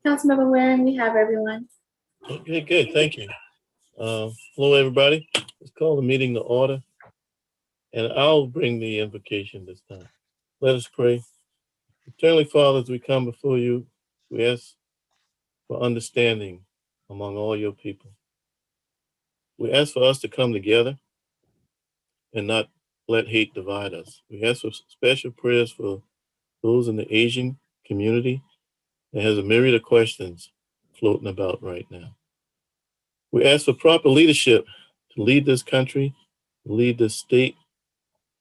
Councilmember Waring, we have everyone. Okay, good. Thank you. Hello, everybody. Let's call the meeting to order. And I'll bring the invocation this time. Let us pray. Eternally, Father, as we come before you, we ask for understanding among all your people. We ask for us to come together and not let hate divide us. We ask for special prayers for those in the Asian community that has a myriad of questions floating about right now. We ask for proper leadership to lead this country, lead this state,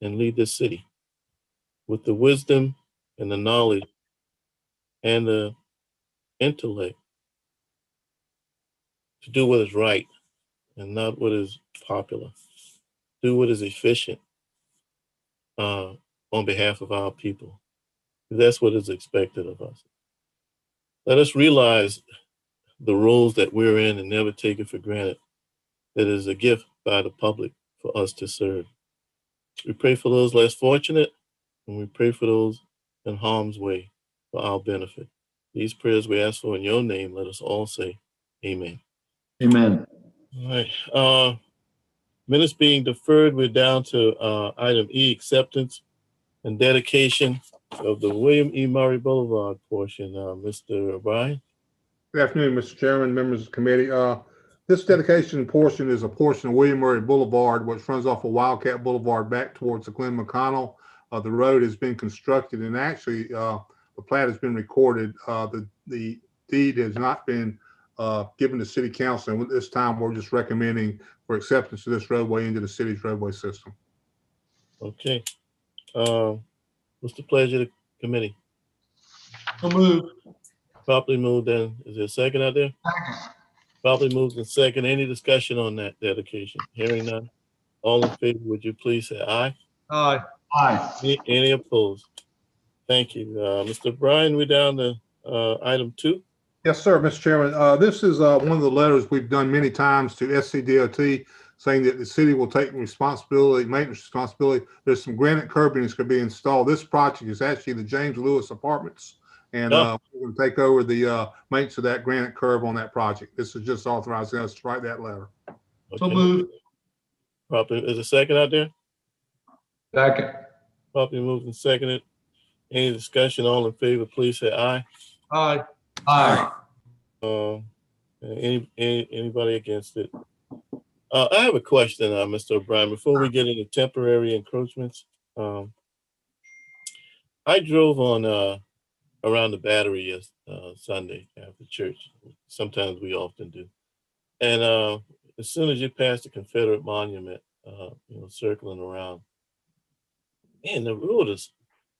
and lead this city with the wisdom and the knowledge and the intellect to do what is right and not what is popular. Do what is efficient on behalf of our people. That's what is expected of us. Let us realize the roles that we're in and never take it for granted. That is a gift by the public for us to serve. We pray for those less fortunate, and we pray for those in harm's way for our benefit. These prayers we ask for in your name. Let us all say amen. Amen. All right. Minutes being deferred, we're down to item E, acceptance and dedication of the William E. Murray Boulevard portion. Mr. O'Brien. Good afternoon, Mr. Chairman, members of the committee. This dedication portion is a portion of William Murray Boulevard, which runs off of Wildcat Boulevard back towards the Glen McConnell. The road has been constructed, and actually the plat has been recorded. The deed has not been given to City Council, and this time we're just recommending for acceptance of this roadway into the city's roadway system. Okay. What's the pleasure of the committee? So moved. Properly moved in. Is there a second out there? Second. Properly moved in second. Any discussion on that dedication? Hearing none. All in favor, would you please say aye? Aye. Aye. Any opposed? Thank you. Mr. Bryan, we're down to item 2. Yes, sir, Mr. Chairman. This is one of the letters we've done many times to SCDOT saying that the city will take responsibility, maintenance responsibility. There's some granite curbing that's going to be installed. This project is actually the James Lewis Apartments, and we're going to take over the maintenance of that granite curb on that project. This is just authorizing us to write that letter. Okay. So moved. Properly, is a second out there? Second. Properly moved and seconded. Any discussion? All in favor, please say aye. Aye. Aye. Anybody against it? I have a question, Mr. O'Brien, before we get into temporary encroachments. I drove on around the Battery Sunday after church. Sometimes we often do. And as soon as you pass the Confederate Monument, circling around, man, the road is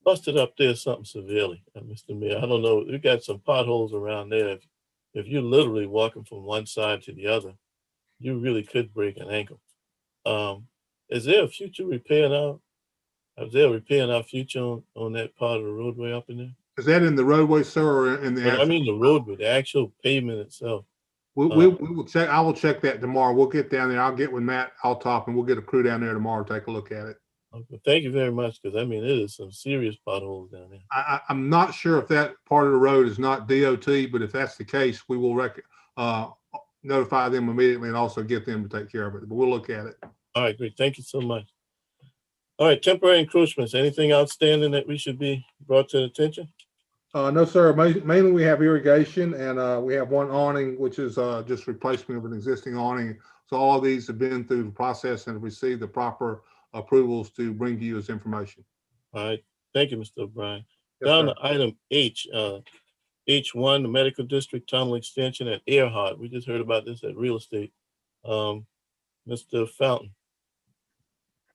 busted up there something severely, Mr. Mayor. I don't know. We got some potholes around there. If you're literally walking from one side to the other, you really could break an ankle. Is there a future repair now? Is there a repair in our future on that part of the roadway up in there? Is that in the roadway, sir, or in the But I mean the roadway, the actual pavement itself. We will check. I will check that tomorrow. We'll get down there. I'll get with Matt Altop, and we'll get a crew down there tomorrow to take a look at it. Okay, thank you very much, because I mean it is some serious potholes down there. I'm not sure if that part of the road is not DOT, but if that's the case, we will notify them immediately and also get them to take care of it. But we'll look at it. All right, great. Thank you so much. All right, temporary encroachments. Anything outstanding that we should be brought to attention? No, sir. Mainly we have irrigation, and we have one awning, which is just replacement of an existing awning. So all of these have been through the process and have received the proper approvals to bring to you as information. All right. Thank you, Mr. O'Brien. Yes, Down sir. to item H, H1, the Medical District Tunnel Extension at Earhart. We just heard about this at Real Estate. Mr. Fountain.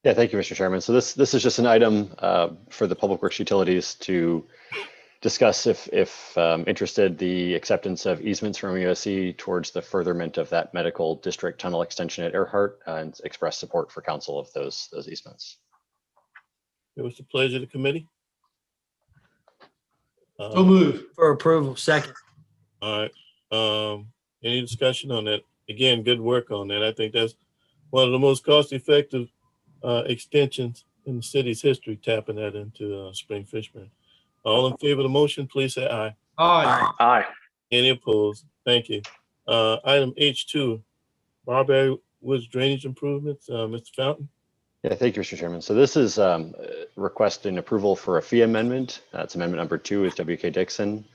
Yeah, thank you, Mr. Chairman. So this is just an item for the Public Works Utilities to discuss, if interested, the acceptance of easements from USC towards the furtherment of that medical district tunnel extension at Earhart, and express support for council of those easements. It was the pleasure of the committee. So moved. For approval. Second. All right. Any discussion on that? Again, good work on that. I think that's one of the most cost-effective extensions in the city's history, tapping that into Spring Fishburne. All in favor of the motion, please say aye. Aye. Aye. Any opposed? Thank you. Item H2, Barberry Woods Drainage Improvements, Mr. Fountain. Yeah, thank you, Mr. Chairman. So this is requesting approval for a fee amendment. It's amendment number 2 is WK Dixon.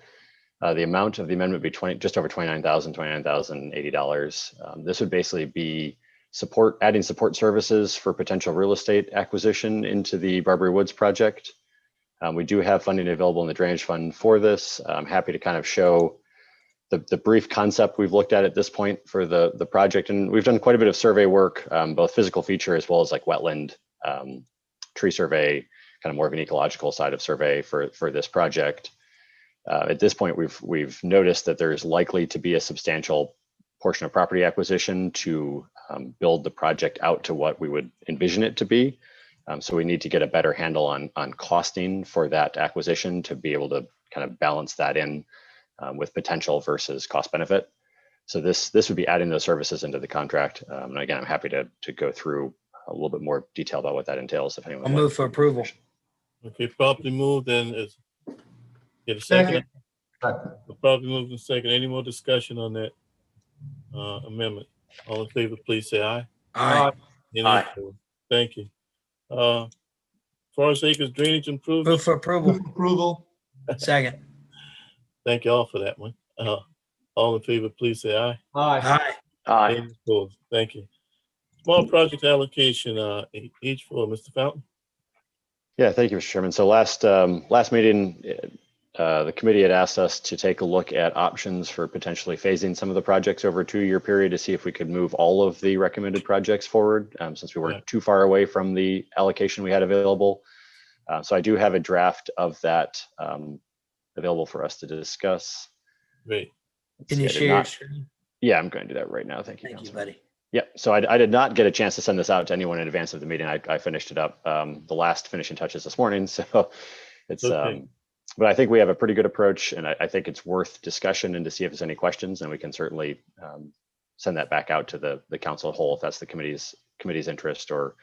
The amount of the amendment would be just over $29,080. This would basically be adding support services for potential real estate acquisition into the Barberry Woods project. We do have funding available in the drainage fund for this. I'm happy to kind of show the brief concept we've looked at this point for the project. And we've done quite a bit of survey work, both physical feature as well as like wetland tree survey, kind of more of an ecological side of survey for this project. At this point, we've noticed that there's likely to be a substantial portion of property acquisition to build the project out to what we would envision it to be. So we need to get a better handle on costing for that acquisition to be able to kind of balance that in with potential versus cost benefit. So this would be adding those services into the contract. And again, I'm happy to go through a little bit more detail about what that entails. If anyone, I'll move for approval. Okay, properly moved and is get a second. Properly moved and second. Any more discussion on that amendment? All in favor, please say aye. Aye. Any Aye. opposed? Thank you. Forest Acres Drainage Improvement. Move for approval. Approval. Second. Thank you all for that one. All in favor, please say aye. Aye. Any opposed? Thank you. Small project allocation, each for Mr. Fountain. Yeah, thank you, Mr. Chairman. So last meeting, the committee had asked us to take a look at options for potentially phasing some of the projects over a 2-year period to see if we could move all of the recommended projects forward, since we weren't too far away from the allocation we had available. So I do have a draft of that available for us to discuss. Great. Can you share your screen? Yeah, I'm going to do that right now. Thank you. Thank you, Councilman. buddy. Yeah, so I did not get a chance to send this out to anyone in advance of the meeting. I finished it up, the last finishing touches this morning. So it's, Okay. but I think we have a pretty good approach, and I think it's worth discussion and to see if there's any questions, and we can certainly send that back out to the council as a whole if that's the committee's interest, or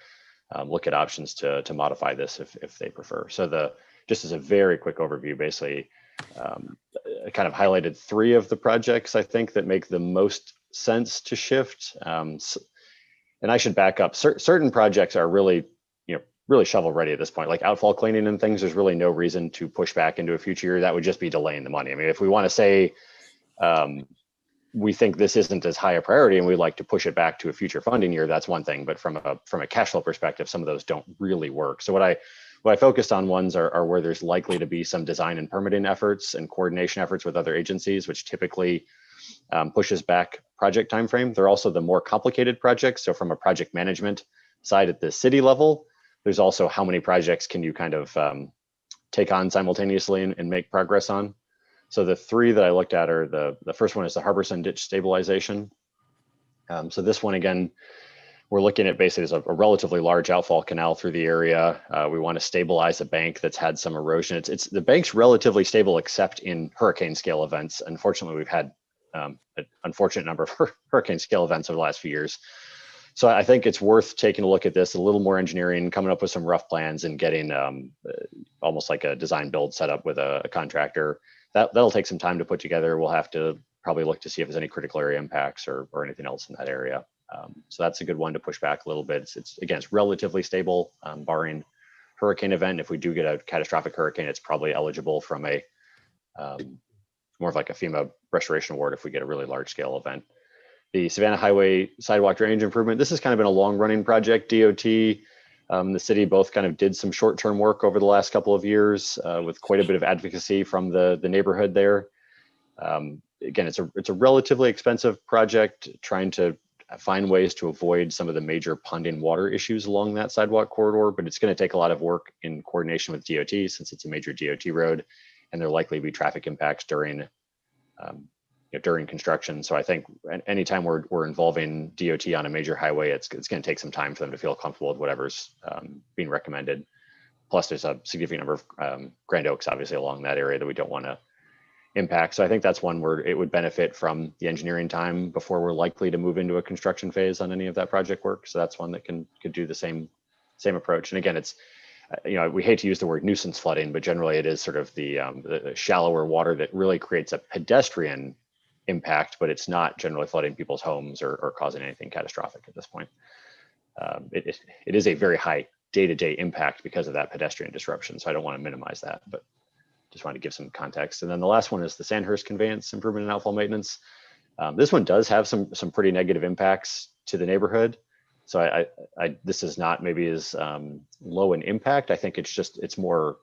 look at options to modify this if they prefer. So just as a very quick overview, basically, I kind of highlighted 3 of the projects I think that make the most sense to shift. And I should back up. Certain projects are really shovel ready at this point, like outfall cleaning and things. There's really no reason to push back into a future year. That would just be delaying the money. I mean, if we want to say we think this isn't as high a priority and we'd like to push it back to a future funding year, that's one thing. But from a cash flow perspective, some of those don't really work. So what I focused on ones are where there's likely to be some design and permitting efforts and coordination efforts with other agencies, which typically pushes back project timeframe. They're also the more complicated projects. So from a project management side at the city level, there's also how many projects can you kind of take on simultaneously and make progress on. So the 3 that I looked at are the first one is the Harberson ditch stabilization. So this one, again, we're looking at basically as a relatively large outfall canal through the area. We want to stabilize a bank that's had some erosion. The bank's relatively stable except in hurricane scale events. Unfortunately, we've had an unfortunate number of hurricane scale events over the last few years. So I think it's worth taking a look at this, a little more engineering, coming up with some rough plans and getting almost like a design build set up with a contractor. That'll take some time to put together. We'll have to probably look to see if there's any critical area impacts or anything else in that area. So that's a good one to push back a little bit. It's relatively stable, barring hurricane event. If we do get a catastrophic hurricane, it's probably eligible from a more of like a FEMA restoration award if we get a really large scale event. The Savannah Highway sidewalk drainage improvement. This has kind of been a long running project. DOT, the city both kind of did some short term work over the last couple of years with quite a bit of advocacy from the neighborhood there. Again, it's a relatively expensive project, trying to find ways to avoid some of the major ponding water issues along that sidewalk corridor, but it's going to take a lot of work in coordination with DOT since it's a major DOT road, and there likely be traffic impacts during construction. So I think anytime we're involving DOT on a major highway, it's going to take some time for them to feel comfortable with whatever's being recommended. Plus, there's a significant number of Grand Oaks, obviously, along that area that we don't want to impact. So I think that's one where it would benefit from the engineering time before we're likely to move into a construction phase on any of that project work. So that's one that could do the same approach. And again, it's we hate to use the word nuisance flooding, but generally it is sort of the shallower water that really creates a pedestrian impact, but it's not generally flooding people's homes or causing anything catastrophic at this point. It is a very high day-to-day impact because of that pedestrian disruption. So I don't want to minimize that, but just wanted to give some context. And then the last one is the Sandhurst conveyance improvement and outfall maintenance. This one does have some pretty negative impacts to the neighborhood. So this is not maybe as low in impact. I think it's more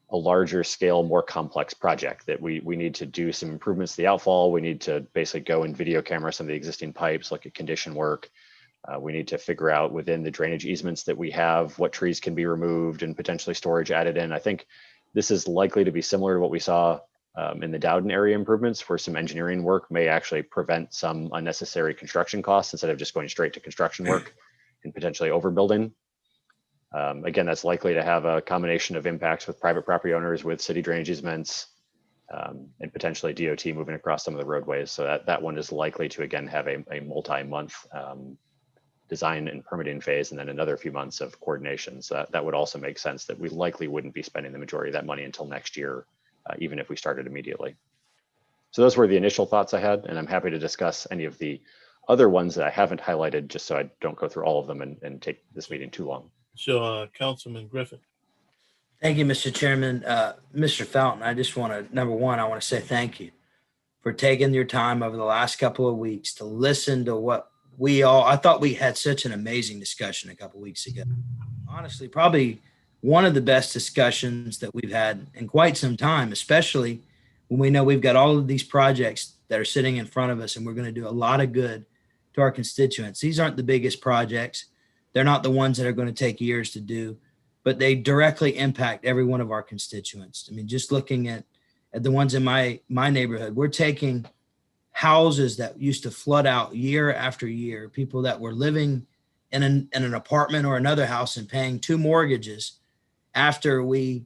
a larger scale, more complex project that we need to do some improvements to the outfall. We need to basically go and video camera some of the existing pipes, look at condition work. We need to figure out within the drainage easements that we have, what trees can be removed and potentially storage added in. I think this is likely to be similar to what we saw in the Dowden area improvements, where some engineering work may actually prevent some unnecessary construction costs instead of just going straight to construction work and potentially overbuilding. Again, that's likely to have a combination of impacts with private property owners, with city drainage easements, and potentially DOT moving across some of the roadways. So that one is likely to, again, have a multi-month design and permitting phase, and then another few months of coordination. So that would also make sense that we likely wouldn't be spending the majority of that money until next year, even if we started immediately. So those were the initial thoughts I had, and I'm happy to discuss any of the other ones that I haven't highlighted, just so I don't go through all of them and take this meeting too long. So, Councilman Griffin. Thank you, Mr. Chairman. Mr. Fountain, I just want to, number one, I want to say thank you for taking your time over the last couple of weeks to listen to what I thought we had such an amazing discussion a couple of weeks ago. Honestly, probably one of the best discussions that we've had in quite some time, especially when we know we've got all of these projects that are sitting in front of us and we're going to do a lot of good to our constituents. These aren't the biggest projects. They're not the ones that are going to take years to do, but they directly impact every one of our constituents. I mean, just looking at the ones in my neighborhood, we're taking houses that used to flood out year after year, people that were living in an apartment or another house and paying 2 mortgages after we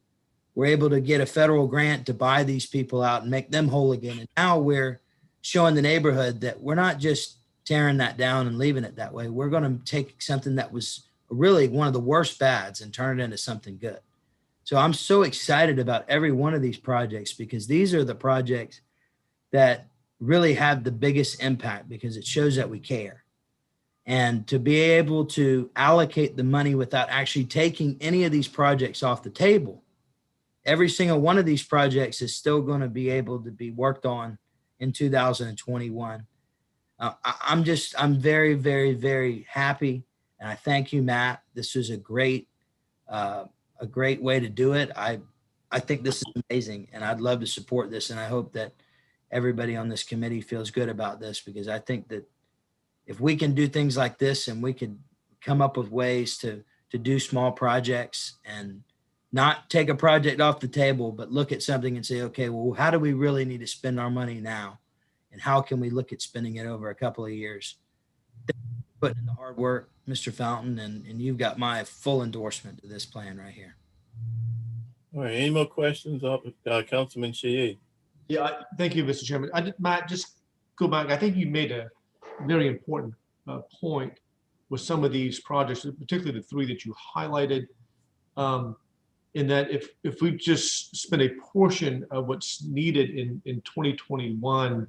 were able to get a federal grant to buy these people out and make them whole again. And now we're showing the neighborhood that we're not just tearing that down and leaving it that way. We're going to take something that was really one of the worst bads and turn it into something good. So I'm so excited about every one of these projects, because these are the projects that really have the biggest impact, because it shows that we care. And to be able to allocate the money without actually taking any of these projects off the table, every single one of these projects is still going to be able to be worked on in 2021. I'm very, very, very happy. And I thank you, Matt. This was a great way to do it. I think this is amazing, and I'd love to support this. And I hope that everybody on this committee feels good about this, because I think that if we can do things like this and we can come up with ways to do small projects and not take a project off the table, but look at something and say, okay, well, how do we really need to spend our money now? And how can we look at spending it over a couple of years? Putting in the hard work, Mr. Fountain, and you've got my full endorsement to this plan right here. All right, any more questions of Councilman Shea? Yeah, thank you, Mr. Chairman. Matt, just go back. I think you made a very important point with some of these projects, particularly the 3 that you highlighted, in that if we just spend a portion of what's needed in 2021,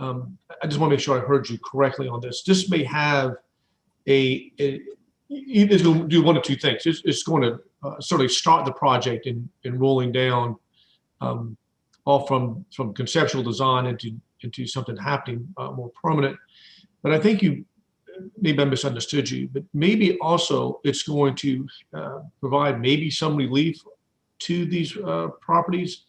I just want to make sure I heard you correctly on this. This may have it's going to do one of 2 things. It's going to certainly start the project in rolling down all from conceptual design into something happening more permanent. But I think maybe I misunderstood you, but maybe also it's going to provide maybe some relief to these properties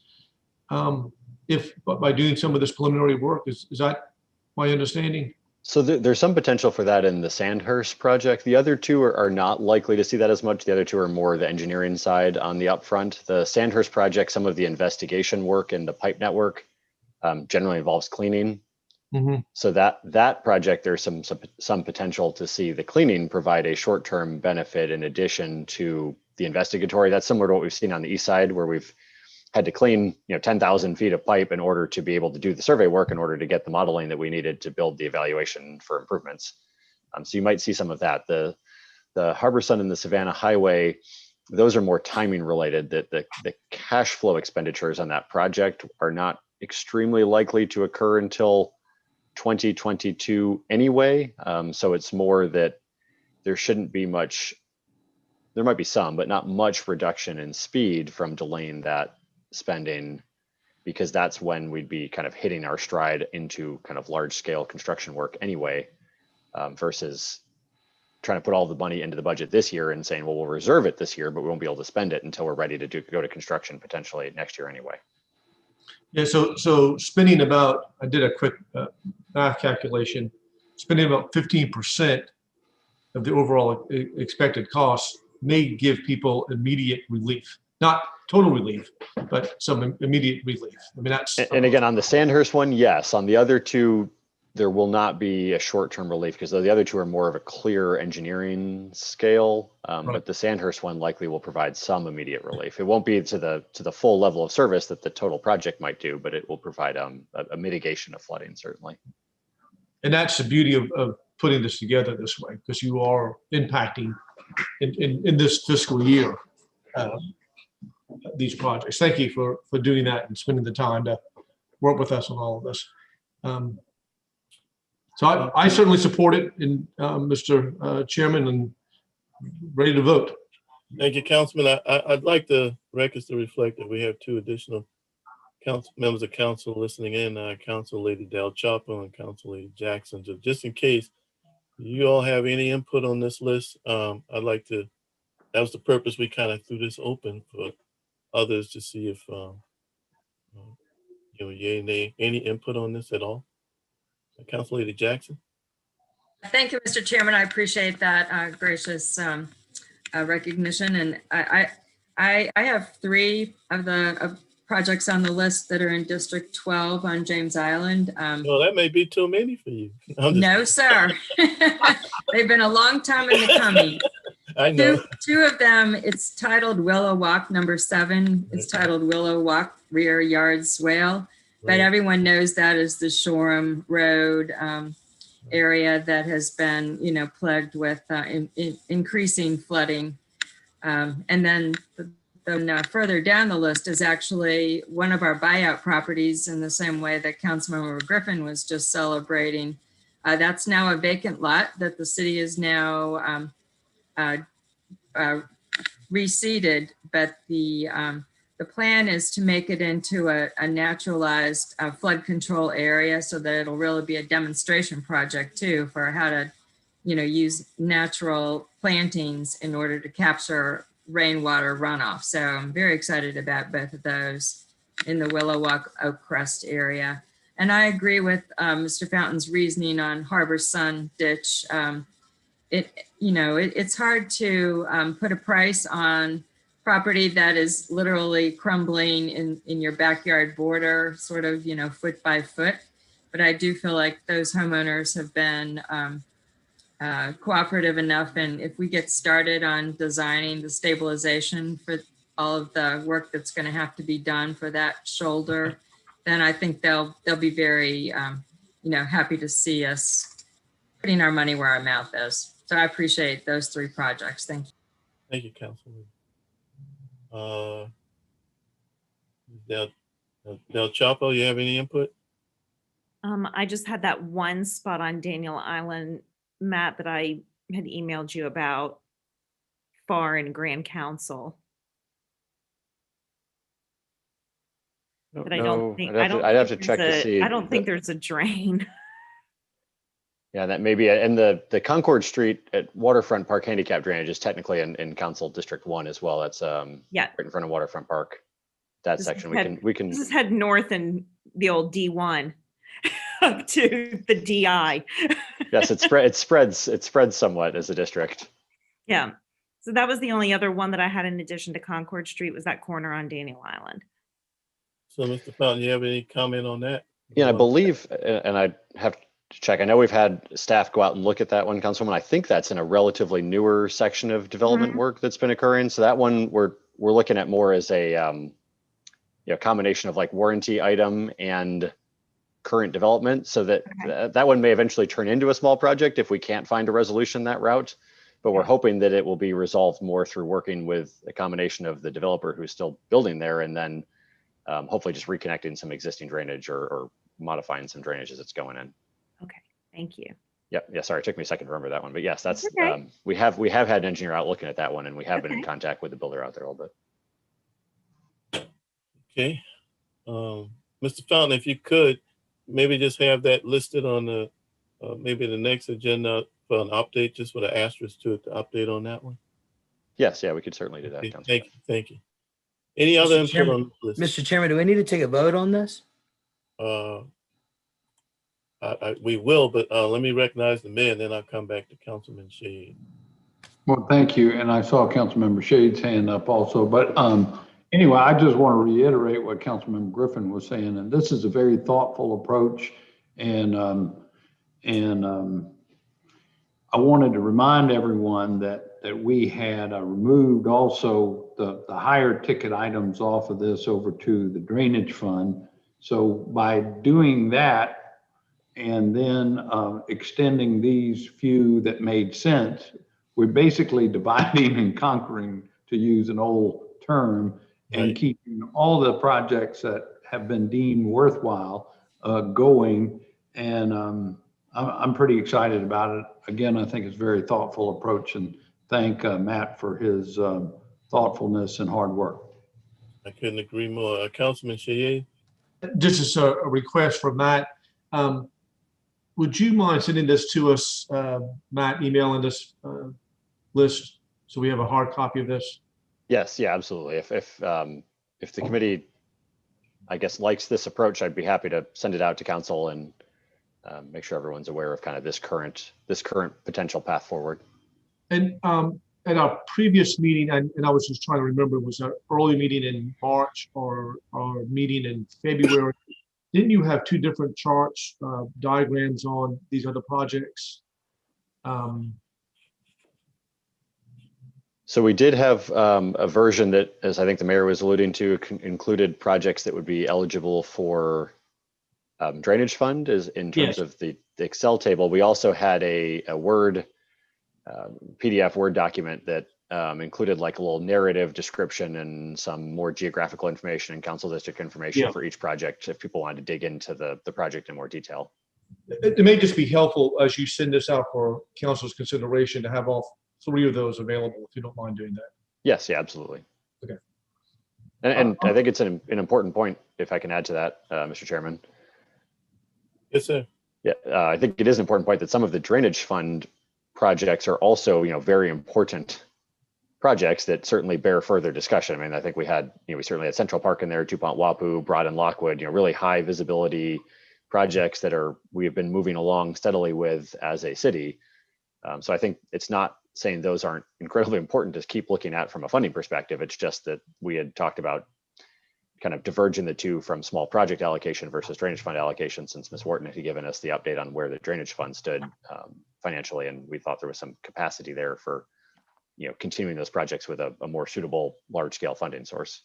by doing some of this preliminary work. Is that my understanding? So there's some potential for that in the Sandhurst project. The other 2 are not likely to see that as much. The other 2 are more the engineering side on the upfront. The Sandhurst project, some of the investigation work and the pipe network generally involves cleaning. Mm-hmm. So that project, there's some potential to see the cleaning provide a short-term benefit in addition to the investigatory. That's similar to what we've seen on the east side, where we've had to clean 10,000 feet of pipe in order to be able to do the survey work, in order to get the modeling that we needed to build the evaluation for improvements. So you might see some of that. The Harberson and the Savannah Highway, those are more timing related. That the cash flow expenditures on that project are not extremely likely to occur until 2022 anyway. So it's more that there shouldn't be much, there might be some, but not much reduction in speed from delaying that spending, because that's when we'd be kind of hitting our stride into kind of large scale construction work anyway, versus trying to put all the money into the budget this year and saying, well, we'll reserve it this year, but we won't be able to spend it until we're ready to go to construction potentially next year anyway. Yeah, so spending about, I did a quick math calculation, spending about 15% of the overall expected costs may give people immediate relief. Not total relief, but some immediate relief. I mean, that's. And again, on the Sandhurst one, yes. On the other two, there will not be a short-term relief because the other two are more of a clear engineering scale. But the Sandhurst one likely will provide some immediate relief. It won't be to the full level of service that the total project might do, but it will provide a mitigation of flooding, certainly. And that's the beauty of putting this together this way, because you are impacting in this fiscal year these projects. Thank you for doing that and spending the time to work with us on all of this. So I certainly support it, and Mr. Chairman, and ready to vote. Thank you, Councilman. I'd like the records to reflect that we have two additional members of council listening in, Council Lady Del Chapo and Council Lady Jackson. So just in case you all have any input on this list, I'd like to, that was the purpose we kind of threw this open for others to see if, any input on this at all. Council Lady Jackson. Thank you, Mr. Chairman. I appreciate that gracious recognition. And I have three of the projects on the list that are in District 12 on James Island. Well, that may be too many for you. No, sir. They've been a long time in the coming. I know. Two of them, it's titled Willow Walk number 7. It's titled Willow Walk Rear Yard Swale. But everyone knows that is the Shoreham Road area that has been, plagued with increasing flooding. And then further down the list is actually one of our buyout properties, in the same way that Councilmember Griffin was just celebrating. That's now a vacant lot that the city is now reseeded, but the plan is to make it into a naturalized flood control area, so that it'll really be a demonstration project too for how to, use natural plantings in order to capture rainwater runoff. So I'm very excited about both of those in the Willow Walk Oak Crest area. And I agree with Mr. Fountain's reasoning on Harberson ditch. It's hard to put a price on property that is literally crumbling in your backyard border, sort of, foot by foot. But I do feel like those homeowners have been cooperative enough. And if we get started on designing the stabilization for all of the work that's going to have to be done for that shoulder, then I think they'll be very, happy to see us putting our money where our mouth is. So I appreciate those 3 projects. Thank you. Thank you, Councilman. Del Chapo, you have any input? I just had that one spot on Daniel Island, Matt, that I had emailed you about far in Grand Council. But I don't think I'd have to check to see. I don't think there's a drain. Yeah, that may be, and the Concord Street at Waterfront Park handicap drainage is technically in Council District 1 as well. That's right in front of Waterfront Park. That section we can. This is head north in the old D1 up to the DI. Yes, it spreads somewhat as a district. Yeah, so that was the only other one that I had in addition to Concord Street, was that corner on Daniel Island. So, Mr. Fountain, you have any comment on that? Yeah, I believe, and I have to check. I know we've had staff go out and look at that one, Councilwoman. I think that's in a relatively newer section of development work that's been occurring. So that one we're looking at more as a combination of like warranty item and current development, so that that one may eventually turn into a small project if we can't find a resolution that route. But we're hoping that it will be resolved more through working with a combination of the developer who's still building there, and then hopefully just reconnecting some existing drainage or modifying some drainage as it's going in. Okay, thank you. Yep. Yeah. Sorry, it took me a second to remember that one, but yes, that's Okay. we have had an engineer out looking at that one, and we have been in Okay. contact with the builder out there a little bit. Okay. Mr. Fountain, if you could, maybe just have that listed on the, maybe the next agenda for an update, just with an asterisk to it, to update on that one. Yes. Yeah, we could certainly do that. Okay, Councilman. thank you, thank you. Any other Mr. input Chairman- on this list? Mr. Chairman, do we need to take a vote on this? We will, but let me recognize the mayor, and then I'll come back to Councilman Shea. Well, thank you. And I saw Councilmember Shade's hand up also. But anyway, I just want to reiterate what Councilmember Griffin was saying. And this is a very thoughtful approach. And I wanted to remind everyone that we had removed also the higher ticket items off of this over to the drainage fund. So by doing that, and then extending these few that made sense, we're basically dividing and conquering, to use an old term, and Right. keeping all the projects that have been deemed worthwhile going. And I'm pretty excited about it. Again, I think it's a very thoughtful approach, and thank Matt for his thoughtfulness and hard work. I couldn't agree more. Councilman Shea? Just as a request for Matt, would you mind sending this to us, Matt, emailing this list so we have a hard copy of this? Yes. Yeah. Absolutely. If the committee, I guess, likes this approach, I'd be happy to send it out to council and make sure everyone's aware of kind of this current potential path forward. And at our previous meeting, and I was just trying to remember, was our early meeting in March or our meeting in February? Didn't you have two different charts, diagrams on these other projects? So we did have a version that, as I think the mayor was alluding to, included projects that would be eligible for drainage fund, is in terms Yes. of the Excel table. We also had a Word PDF Word document that included like a little narrative description and some more geographical information and council district information Yeah. for each project if people wanted to dig into the project in more detail. It may just be helpful as you send this out for council's consideration to have all three of those available, if you don't mind doing that. Yes, yeah, absolutely. Okay. And I think it's an important point, if I can add to that, Mr. Chairman. Yes, sir. Yeah, I think it is an important point that some of the drainage fund projects are also, very important projects that certainly bear further discussion. I mean, I think we certainly had Central Park in there, DuPont Wapu, Broad and Lockwood, really high visibility projects that we have been moving along steadily with as a city. So I think it's not saying those aren't incredibly important to keep looking at from a funding perspective. It's just that we had talked about kind of diverging the two from small project allocation versus drainage fund allocation, since Ms. Wharton had given us the update on where the drainage fund stood financially. And we thought there was some capacity there for, continuing those projects with a more suitable large scale funding source.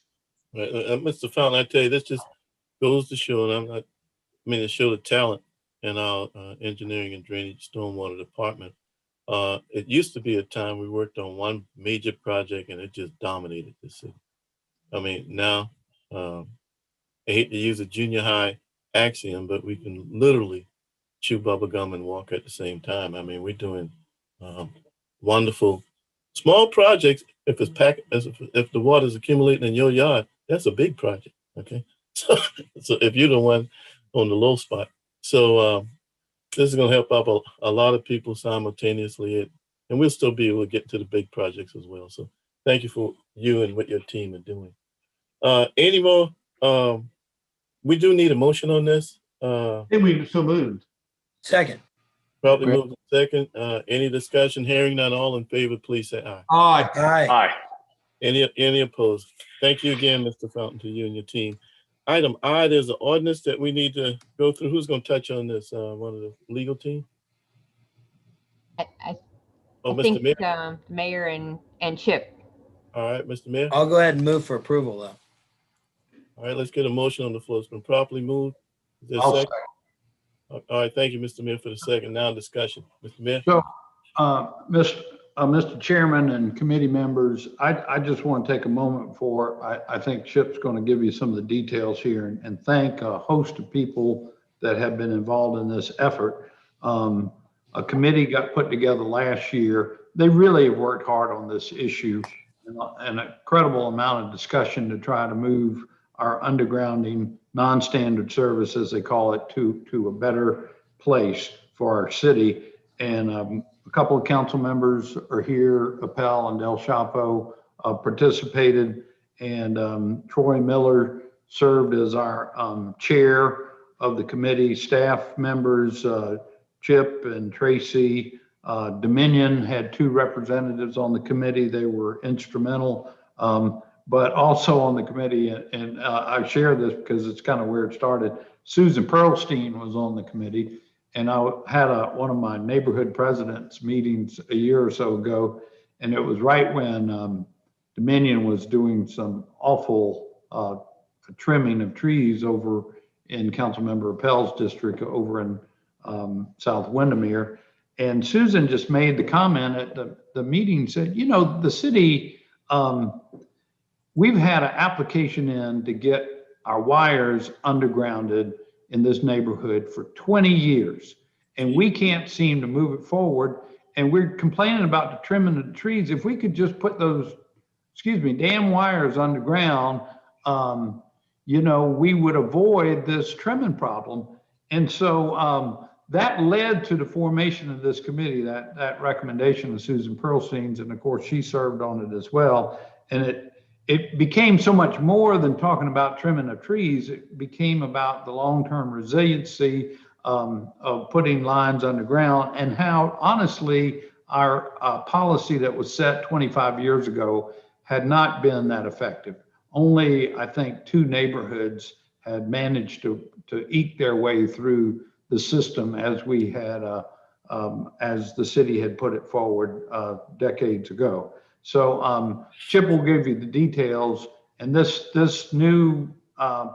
Right. Mr. Fountain, I tell you, this just goes to show, and to show the talent in our engineering and drainage stormwater department. It used to be a time we worked on one major project and it just dominated the city. I mean, now, I hate to use a junior high axiom, but we can literally chew bubble gum and walk at the same time. I mean, we're doing wonderful small projects. If it's packed, if the water's accumulating in your yard, that's a big project. Okay, so if you're the one on the low spot, so this is going to help out a lot of people simultaneously, and we'll still be able to get to the big projects as well. So thank you for you and what your team are doing. Any more? We do need a motion on this. And we so moved. Second. Probably move to second. Any discussion? Hearing none, all in favor, please say aye. Aye. Aye. Any opposed? Thank you again, Mr. Fountain, to you and your team. Item I, there's an ordinance that we need to go through. Who's going to touch on this? One of the legal team? I Oh, Mr. think Mayor? Mayor and Chip. All right, Mr. Mayor. I'll go ahead and move for approval though. All right, let's get a motion on the floor. It's been properly moved. Is there a I'll second? All right, thank you, Mr. Mayor, for the second. Now discussion. Mr. Mayor? So, Mr. Chairman and committee members, I just want to take a moment before I think Chip's going to give you some of the details here and thank a host of people that have been involved in this effort. A committee got put together last year. They really have worked hard on this issue and an incredible amount of discussion to try to move our undergrounding non-standard service, as they call it, to a better place for our city. And a couple of council members are here, Appel and Del Chapo participated, and Troy Miller served as our chair of the committee. Staff members, Chip and Tracy, Dominion had 2 representatives on the committee. They were instrumental, but also on the committee, and I share this because it's kind of where it started. Susan Pearlstein was on the committee, and I had one of my neighborhood presidents meetings a year or so ago, and it was right when Dominion was doing some awful trimming of trees over in Councilmember Appel's district over in South Windermere. And Susan just made the comment at the meeting, said, you know, the city, we've had an application in to get our wires undergrounded in this neighborhood for 20 years, and we can't seem to move it forward. And we're complaining about the trimming of the trees. If we could just put those, damn wires underground, you know, we would avoid this trimming problem. And so that led to the formation of this committee, that recommendation of Susan Pearlstein's, and of course she served on it as well. And it became so much more than talking about trimming of trees. It became about the long-term resiliency of putting lines underground, and how honestly our policy that was set 25 years ago had not been that effective. Only, I think, 2 neighborhoods had managed to eke their way through the system as we had, as the city had put it forward decades ago. So Chip will give you the details, and this new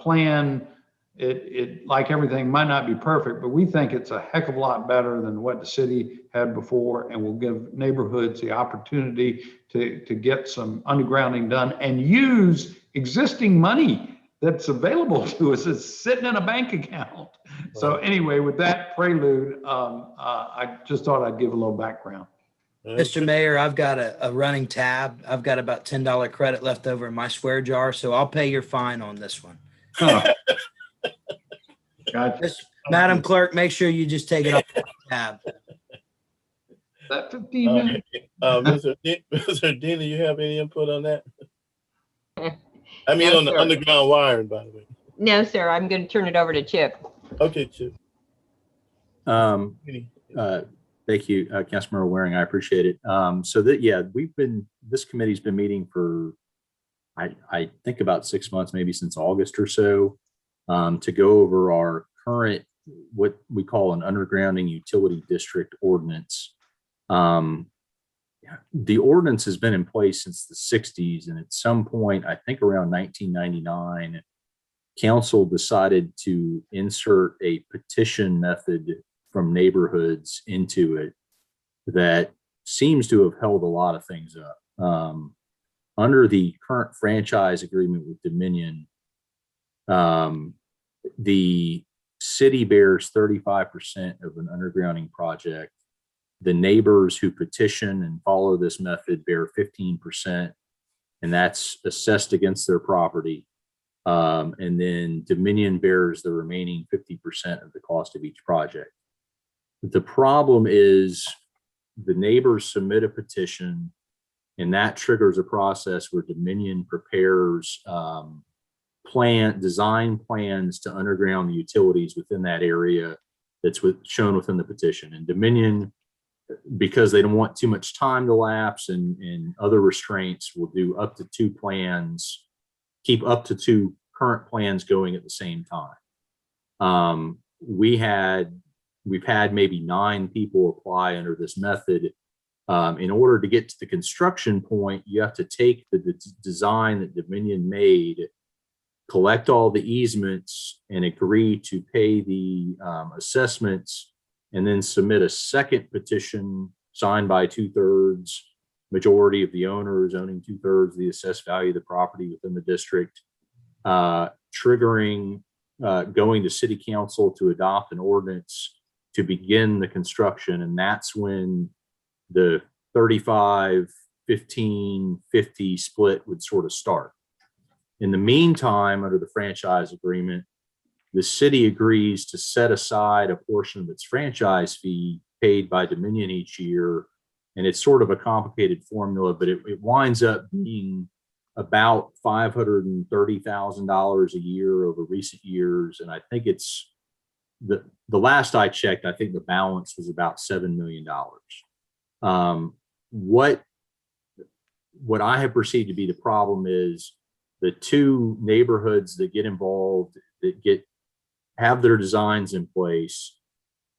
plan, it like everything might not be perfect, but we think it's a heck of a lot better than what the city had before, and will give neighborhoods the opportunity to get some undergrounding done and use existing money that's available to us. It's sitting in a bank account. So anyway, with that prelude, I just thought I'd give a little background. Mr. Mayor, I've got a running tab. I've got about $10 credit left over in my swear jar, so I'll pay your fine on this one. Huh. Gotcha. Madam Clerk, make sure you just take it off the tab. That 15 minutes. Mr. Dean, do you have any input on that? I mean, No, on the sir. underground wiring, by the way. No, sir, I'm going to turn it over to Chip. Okay, Chip. Thank you, Councilmember Waring. I appreciate it. So that, yeah, this committee's been meeting for, I think about 6 months, maybe since August or so, to go over our current, what we call an undergrounding utility district ordinance. The ordinance has been in place since the 60s, and at some point, I think around 1999, council decided to insert a petition method from neighborhoods into it that seems to have held a lot of things up. Under the current franchise agreement with Dominion, the city bears 35% of an undergrounding project. The neighbors who petition and follow this method bear 15%, and that's assessed against their property. And then Dominion bears the remaining 50% of the cost of each project. The problem is the neighbors submit a petition, and that triggers a process where Dominion prepares design plans to underground the utilities within that area that's shown within the petition. And Dominion, because they don't want too much time to lapse and other restraints, will do up to 2 plans, keep up to 2 current plans going at the same time. We've had maybe 9 people apply under this method. In order to get to the construction point, you have to take the design that Dominion made, collect all the easements, and agree to pay the assessments, and then submit a second petition signed by 2/3 majority of the owners, owning 2/3 of the assessed value of the property within the district, triggering going to city council to adopt an ordinance to begin the construction. And that's when the 35, 15, 50 split would sort of start. In the meantime, under the franchise agreement, the city agrees to set aside a portion of its franchise fee paid by Dominion each year. And it's sort of a complicated formula, but it winds up being about $530,000 a year over recent years. And I think it's the last I checked, I think the balance was about $7 million. What I have perceived to be the problem is the two neighborhoods that get involved, that have their designs in place.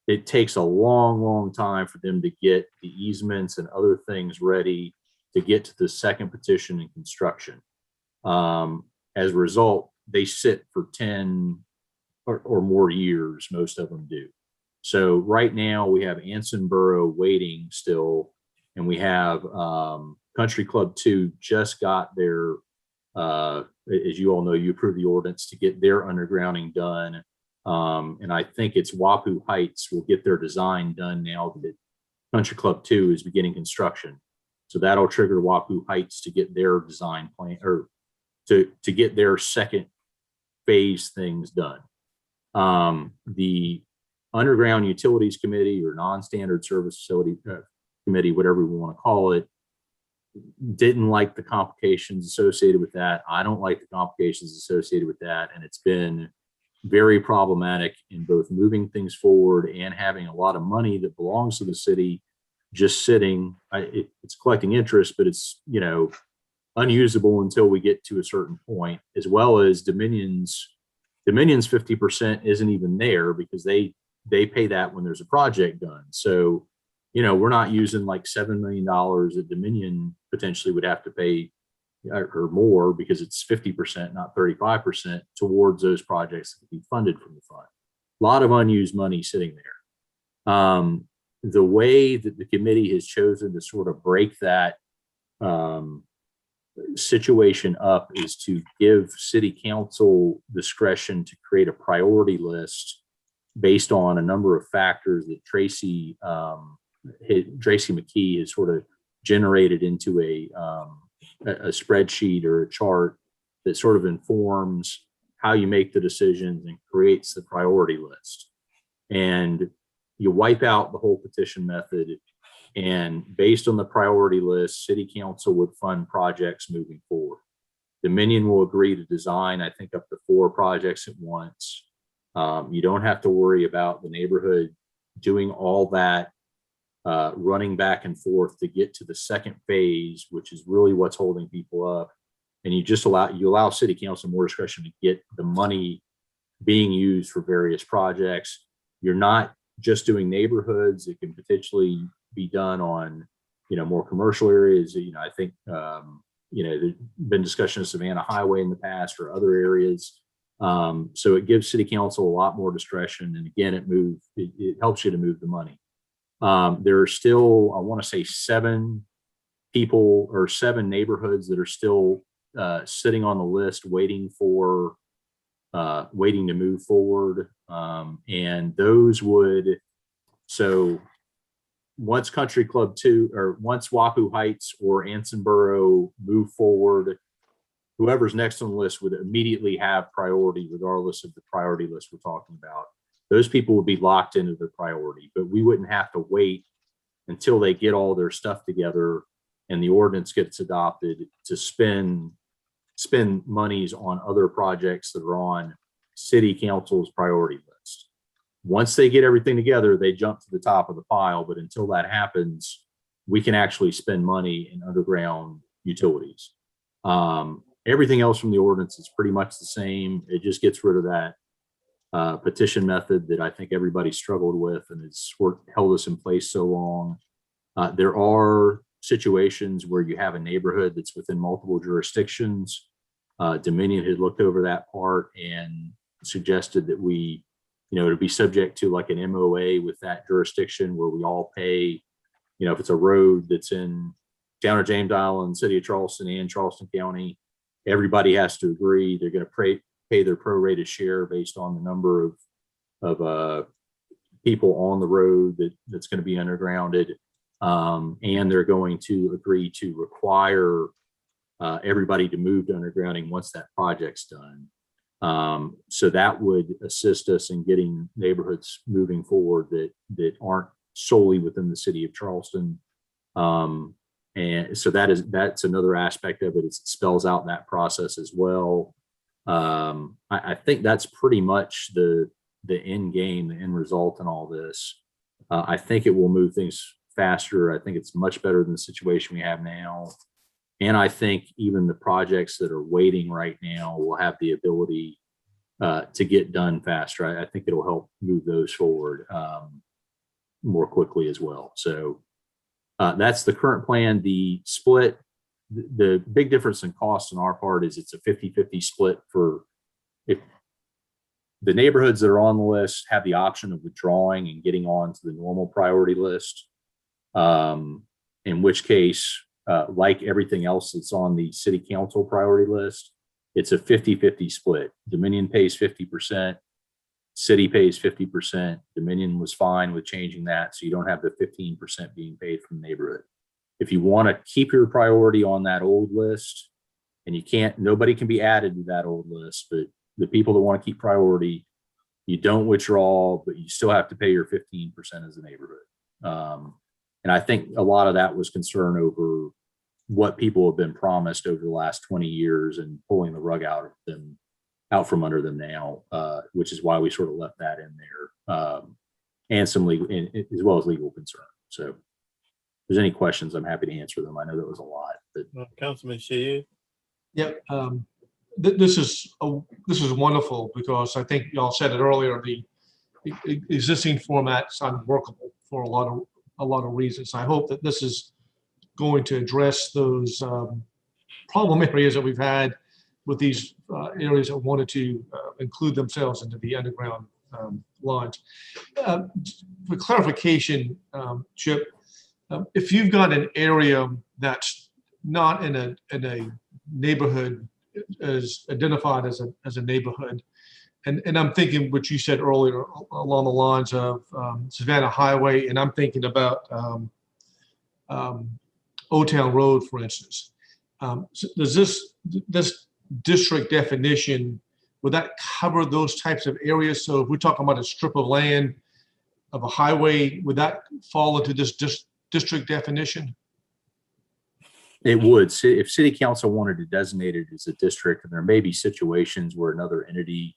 It takes a long time for them to get the easements and other things ready to get to the second petition and construction. As a result, they sit for 10 or more years, most of them do. So right now we have Anson Borough waiting still, and we have Country Club 2 just got their, as you all know, you approved the ordinance to get their undergrounding done. And I think it's Wapu Heights will get their design done now that Country Club 2 is beginning construction. So that'll trigger Wapu Heights to get their design plan, or to get their second phase things done. The Underground Utilities Committee, or Non-Standard Service Facility Committee, whatever we want to call it, didn't like the complications associated with that. I don't like the complications associated with that. And it's been very problematic in both moving things forward and having a lot of money that belongs to the city just sitting. It's collecting interest, but it's, unusable until we get to a certain point, as well as Dominion's 50% isn't even there because they pay that when there's a project done. So, we're not using like $7 million that Dominion potentially would have to pay or more, because it's 50%, not 35%, towards those projects that can be funded from the fund. A lot of unused money sitting there. The way that the committee has chosen to sort of break that situation up is to give city council discretion to create a priority list based on a number of factors that Tracy McKee has sort of generated into a spreadsheet or a chart that sort of informs how you make the decisions and creates the priority list. And you wipe out the whole petition method, and based on the priority list, city council would fund projects moving forward. Dominion will agree to design, I think, up to 4 projects at once. You don't have to worry about the neighborhood doing all that running back and forth to get to the second phase, which is really what's holding people up. And you just allow city council more discretion to get the money being used for various projects. You're not just doing neighborhoods. It can potentially be done on, more commercial areas. I think, there's been discussion of Savannah Highway in the past or other areas. So it gives city council a lot more discretion. And again, it helps you to move the money. There are still, I want to say 7 people or 7 neighborhoods that are still sitting on the list waiting to move forward. And those so once Country Club 2, or once Wapu Heights or Anson Borough move forward, whoever's next on the list would immediately have priority, regardless of the priority list we're talking about. Those people would be locked into their priority, but we wouldn't have to wait until they get all their stuff together and the ordinance gets adopted to spend monies on other projects that are on city council's priority list. Once they get everything together, they jump to the top of the pile. But until that happens, we can actually spend money in underground utilities. Everything else from the ordinance is pretty much the same. It just gets rid of that petition method that I think everybody struggled with and it's held us in place so long. There are situations where you have a neighborhood that's within multiple jurisdictions. Dominion had looked over that part and suggested that to be subject to like an MOA with that jurisdiction where we all pay if it's a road that's in town of James Island, city of Charleston, and Charleston County, everybody has to agree. They're going to pay their prorated share based on the number of people on the road that's going to be undergrounded. And they're going to agree to require everybody to move to undergrounding once that project's done. So that would assist us in getting neighborhoods moving forward that aren't solely within the city of Charleston. And so that's another aspect of it. It spells out that process as well. I think that's pretty much the end game, the end result in all this. I think it will move things faster. I think it's much better than the situation we have now. And I think even the projects that are waiting right now will have the ability to get done faster. I think it'll help move those forward more quickly as well. So that's the current plan. The split, the big difference in cost on our part is it's a 50-50 split for if the neighborhoods that are on the list have the option of withdrawing and getting on to the normal priority list, in which case, like everything else that's on the city council priority list, it's a 50-50 split. Dominion pays 50%, city pays 50%. Dominion was fine with changing that, so you don't have the 15% being paid from the neighborhood. If you want to keep your priority on that old list, and nobody can be added to that old list, but the people that want to keep priority, you don't withdraw, but you still have to pay your 15% as a neighborhood. And I think a lot of that was concern over what people have been promised over the last 20 years and pulling the rug out from under them now, which is why we sort of left that in there, and some legal, as well as legal concern. So if there's any questions, I'm happy to answer them. I know that was a lot, but Councilman Shea. Yep. This is wonderful because I think y'all said it earlier, the existing format's unworkable for a lot of reasons. I hope that this is going to address those problem areas that we've had with these areas that wanted to include themselves into the underground lines. For clarification, Chip, if you've got an area that's not in a neighborhood as identified as a neighborhood, and I'm thinking what you said earlier along the lines of Savannah Highway, and I'm thinking about Old Town Road, for instance. So does this district definition, would that cover those types of areas? So if we're talking about a strip of land of a highway, would that fall into this district definition? it would. If city council wanted to designate it as a district, and there may be situations where another entity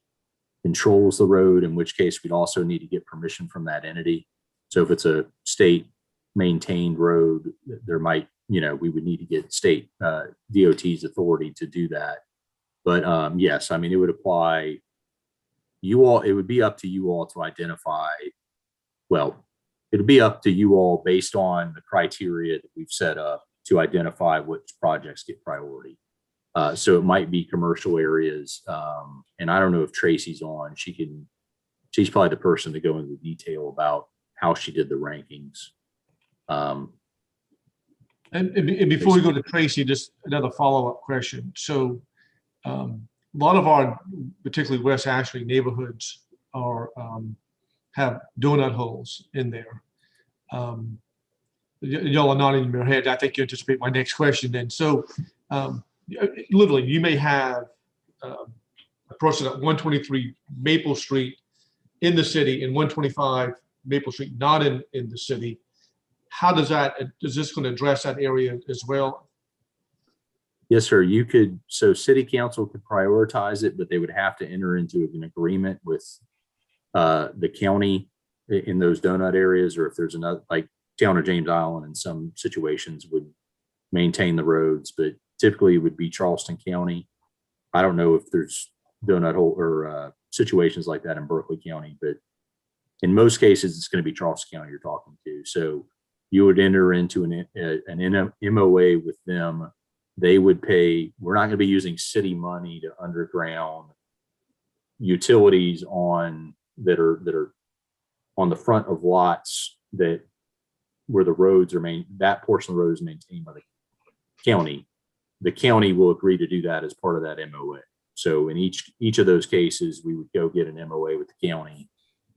controls the road, in which case we'd also need to get permission from that entity. So if it's a state maintained road, there might, we would need to get state DOT's authority to do that. But yes, I mean, it would apply. It would be up to you all to identify. Well, it'd be up to you all based on the criteria that we've set up to identify which projects get priority. So it might be commercial areas. And I don't know if Tracy's on. She's probably the person to go into detail about how she did the rankings. And before we go to Tracy, just another follow-up question. So a lot of our, particularly West Ashley neighborhoods have donut holes in there. Y'all are nodding in your head. I think you anticipate my next question then. So literally, you may have a person at 123 Maple Street in the city and 125 Maple Street not in the city. How is this going to address that area as well? Yes, sir. You could, so city council could prioritize it, but they would have to enter into an agreement with the county in those donut areas, or if there's another, like town of James Island in some situations would maintain the roads, but typically it would be Charleston County. I don't know if there's donut hole or situations like that in Berkeley County, but in most cases, it's going to be Charleston County you're talking to. So you would enter into an MOA with them. They would pay. We're not going to be using city money to underground utilities that are on the front of lots that where the roads are that portion of the road is maintained by the county will agree to do that as part of that MOA. So in each of those cases, we would go get an MOA with the county,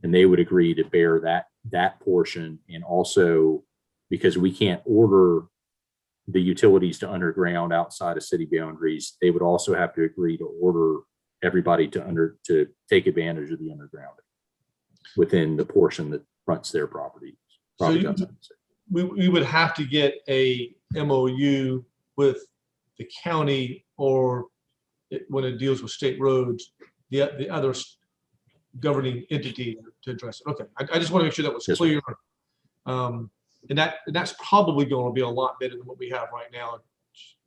and they would agree to bear that portion. And also, because we can't order the utilities to underground outside of city boundaries, they would also have to agree to order everybody to take advantage of the underground within the portion that fronts their property. So we would have to get a MOU with the county, or when it deals with state roads, the other governing entity to address it. Okay, I just want to make sure that was clear. And that's probably going to be a lot better than what we have right now.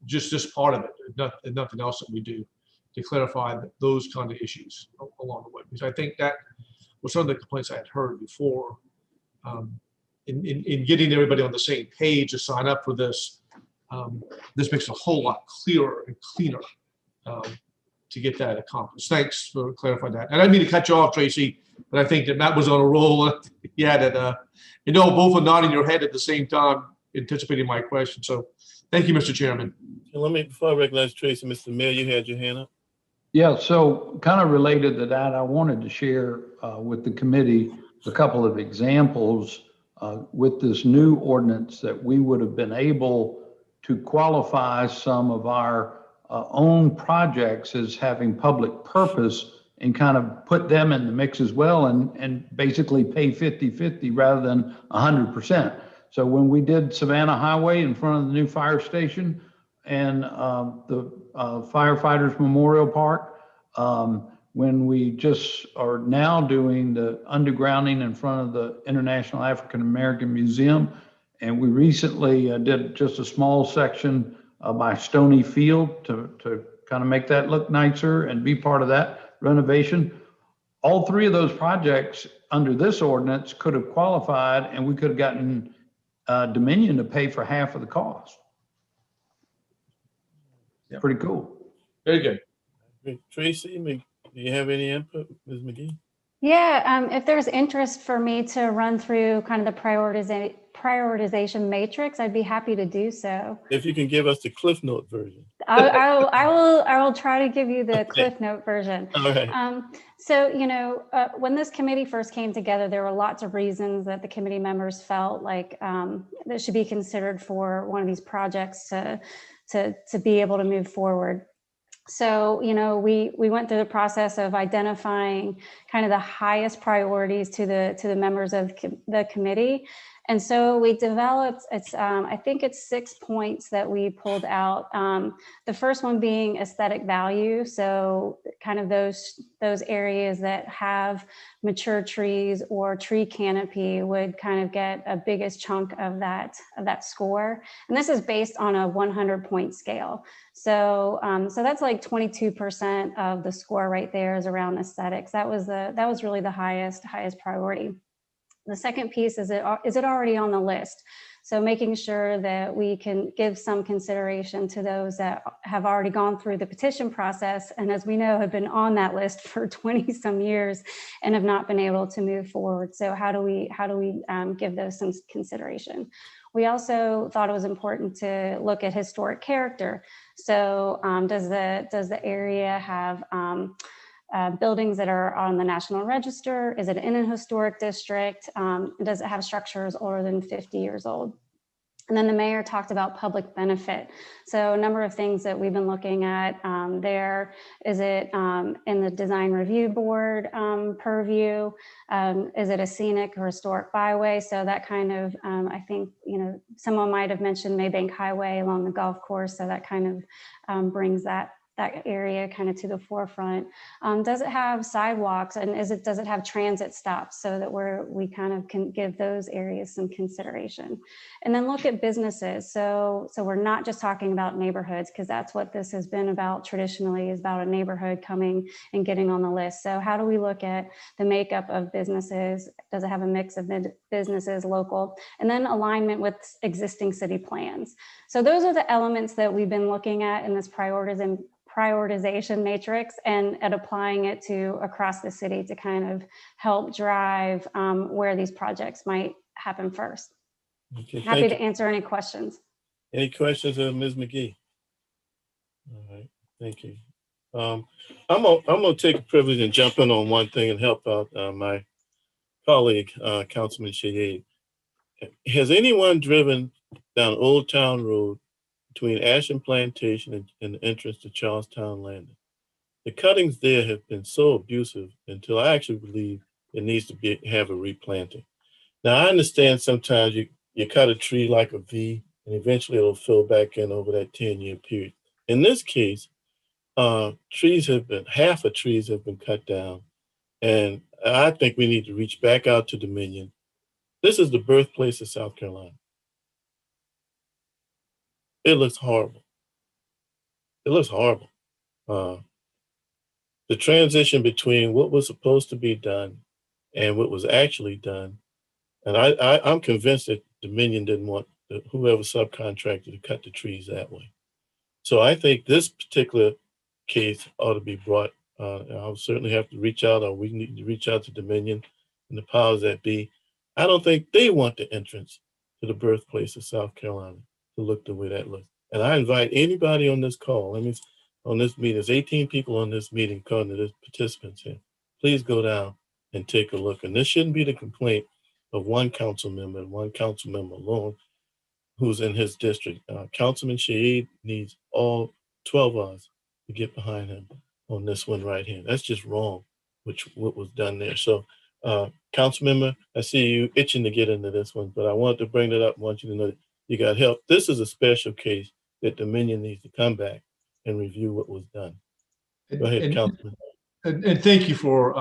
Just this part of it, and nothing else that we do to clarify those kind of issues along the way. Because I think that was some of the complaints I had heard before. In getting everybody on the same page to sign up for this, this makes it a whole lot clearer and cleaner to get that accomplished. Thanks for clarifying that. And I didn't mean to cut you off, Tracy, but I think that Matt was on a roll. Yeah, that both are nodding your head at the same time, anticipating my question. So thank you, Mr. Chairman. Before I recognize Tracy, Mr. Mayor, you had your hand up. Yeah, so kind of related to that, I wanted to share with the committee a couple of examples with this new ordinance that we would have been able to qualify some of our own projects as having public purpose and kind of put them in the mix as well, and basically pay 50-50 rather than 100%. So when we did Savannah Highway in front of the new fire station and the firefighters memorial park, when we just are now doing the undergrounding in front of the International African American Museum, and we recently did just a small section by Stony Field to kind of make that look nicer and be part of that renovation. All three of those projects under this ordinance could have qualified, and we could have gotten Dominion to pay for half of the cost. Yep. Pretty cool. Very good. Tracy, do you have any input, Ms. McGee? Yeah, if there's interest for me to run through kind of the prioritization matrix, I'd be happy to do so. If you can give us the Cliff Note version. I will try to give you the Cliff Note version. All right. So, when this committee first came together, there were lots of reasons that the committee members felt like that should be considered for one of these projects to be able to move forward. So, we went through the process of identifying kind of the highest priorities to the members of the committee. And so we developed, I think it's 6 points that we pulled out. The first one being aesthetic value. So kind of those areas that have mature trees or tree canopy would kind of get a biggest chunk of that score. And this is based on a 100-point scale. So that's like 22% of the score right there is around aesthetics. That was really the highest priority. The second piece is it already on the list? So making sure that we can give some consideration to those that have already gone through the petition process, and as we know, have been on that list for 20 some years and have not been able to move forward. So how do we give those some consideration? We also thought it was important to look at historic character. So does the area have buildings that are on the National Register? Is it in a historic district? Does it have structures older than 50 years old? And then the mayor talked about public benefit. So a number of things that we've been looking at there. Is it in the design review board purview? Is it a scenic or historic byway? So that kind of, I think, someone might have mentioned Maybank Highway along the golf course. So that kind of brings that area kind of to the forefront. Does it have sidewalks, and does it have transit stops, so that we kind of can give those areas some consideration? And then look at businesses. So we're not just talking about neighborhoods, because that's what this has been about traditionally, is about a neighborhood coming and getting on the list. So how do we look at the makeup of businesses? Does it have a mix of businesses, local, and then alignment with existing city plans? So those are the elements that we've been looking at in this prioritization matrix, and at applying it to across the city to kind of help drive where these projects might happen first. Okay, Happy thank to you. answer any questions. Any questions of Ms. McGee? All right, thank you. I'm gonna take a privilege and jump in on one thing and help out my colleague, Councilman Shayade. Has anyone driven down Old Town Road between Ashland Plantation and the entrance to Charlestown Landing? The cuttings there have been so abusive until I actually believe it needs to have a replanting. Now I understand sometimes you cut a tree like a V and eventually it'll fill back in over that 10-year period. In this case, half of trees have been cut down. And I think we need to reach back out to Dominion. This is the birthplace of South Carolina. It looks horrible. It looks horrible. The transition between what was supposed to be done and what was actually done. And I'm convinced that Dominion didn't want whoever subcontracted to cut the trees that way. So I think this particular case ought to be brought. I'll certainly have to reach out, or we need to reach out to Dominion and the powers that be. I don't think they want the entrance to the birthplace of South Carolina to look the way that looks. And I invite anybody on this call, on this meeting, there's 18 people on this meeting, according to the participants here. Please go down and take a look. And this shouldn't be the complaint of one council member and one council member alone who's in his district. Councilman Shahid needs all 12 of us to get behind him on this one right here. That's just wrong, what was done there. So, council member, I see you itching to get into this one, but I wanted to bring it up. I want you to know that you got help. This is a special case that Dominion needs to come back and review what was done. Go ahead, Councilman. And thank you for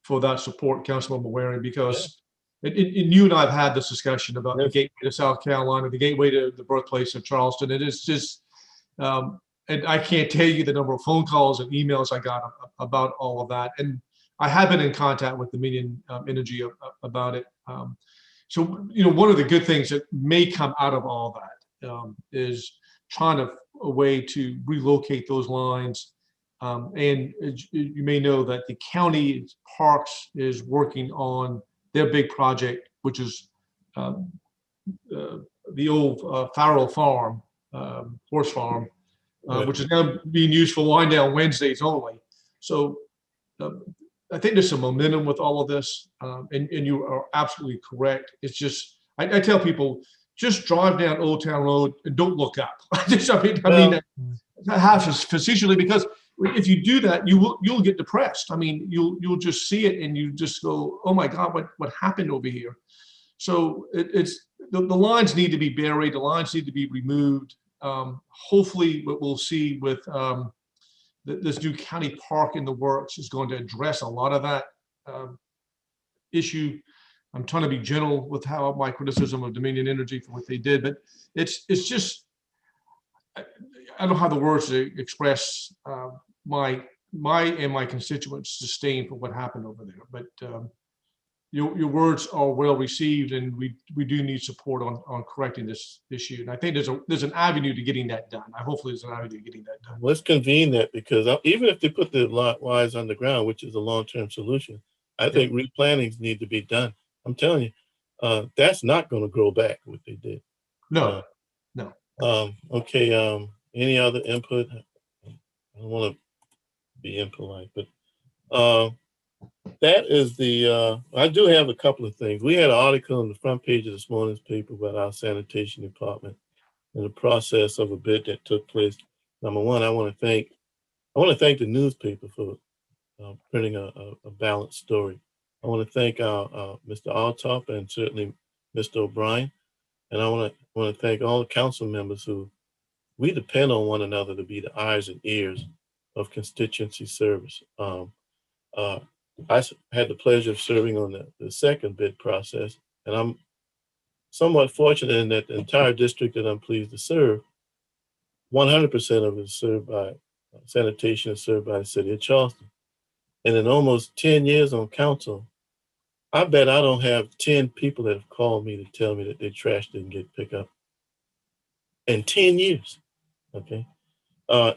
that support, Councilmember Waring, because you and I have had this discussion about the gateway to South Carolina, the gateway to the birthplace of Charleston. It is just, and I can't tell you the number of phone calls and emails I got about all of that. And I have been in contact with Dominion Energy about it. So, one of the good things that may come out of all that is trying a way to relocate those lines. And you may know that the county parks is working on their big project, which is the old Farrell Farm, horse farm, which is now being used for wind down Wednesdays only. So I think there's some momentum with all of this, and you are absolutely correct. It's just, I tell people, just drive down Old Town Road and don't look up. I mean that half is facetiously, because if you do that, you'll get depressed. I mean, you'll just see it and you just go, oh my God, what happened over here? So it's the lines need to be buried, the lines need to be removed. Hopefully what we'll see with this new county park in the works is going to address a lot of that issue. I'm trying to be gentle with how my criticism of Dominion Energy for what they did, but it's just, I don't have the words to express my and my constituents' disdain for what happened over there. But your words are well received, and we do need support on correcting this issue. And I think there's an avenue to getting that done. Hopefully there's an avenue to getting that done. Let's convene that, because even if they put the wires underground, which is a long-term solution, I think replantings need to be done. I'm telling you, that's not going to grow back what they did. No. Okay. Any other input? I don't want to be impolite, but that is I do have a couple of things. We had an article on the front page of this morning's paper about our sanitation department and the process of a bid that took place. Number one, I want to thank the newspaper for printing a balanced story. I want to thank Mr. Altop and certainly Mr. O'Brien. And I want to thank all the council members who we depend on one another to be the eyes and ears of constituency service. I had the pleasure of serving on the second bid process, and I'm somewhat fortunate in that the entire district that I'm pleased to serve, 100% of it is served by sanitation, is served by the city of Charleston. And in almost 10 years on council, I bet I don't have 10 people that have called me to tell me that their trash didn't get picked up. In 10 years, okay?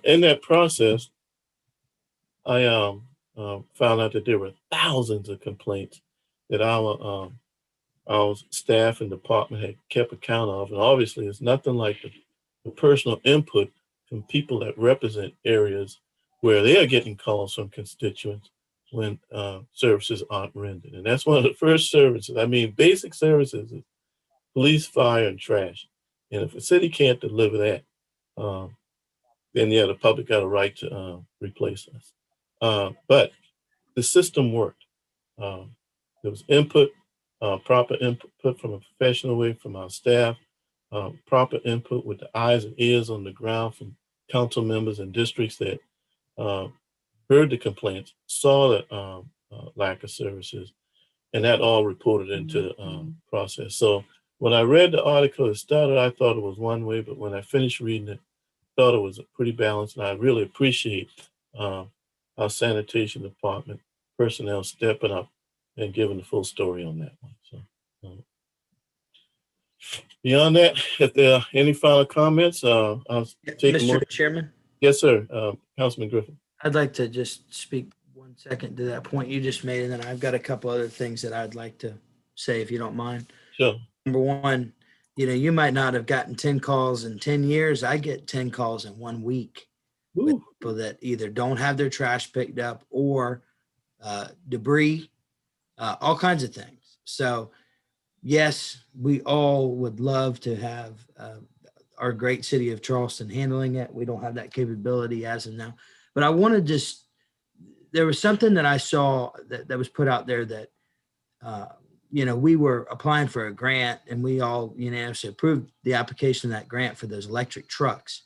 In that process, I found out that there were thousands of complaints that our our staff and department had kept account of. And obviously, it's nothing like the personal input from people that represent areas where they are getting calls from constituents when services aren't rendered. And that's one of the first services. I mean, basic services is police, fire, and trash. And if a city can't deliver that, then yeah, the public got a right to replace us. But the system worked. There was input, proper input from a professional way from our staff, proper input with the eyes and ears on the ground from council members and districts that heard the complaints, saw the lack of services, and that all reported into the process. So when I read the article, it started, I thought it was one way, but when I finished reading it, I thought it was pretty balanced, and I really appreciate our sanitation department personnel stepping up and giving the full story on that one. So beyond that, if there are any final comments, I'll take Mr. Chairman, Yes, sir. Councilman Griffin. I'd like to just speak 1 second to that point you just made, and then I've got a couple other things that I'd like to say, if you don't mind. Sure. Number one, you might not have gotten 10 calls in 10 years. I get 10 calls in 1 week with people that either don't have their trash picked up or debris, all kinds of things. So yes, we all would love to have our great city of Charleston handling it. We don't have that capability as of now. But I want to there was something that I saw that was put out there that, we were applying for a grant and we all unanimously approved the application of that grant for those electric trucks.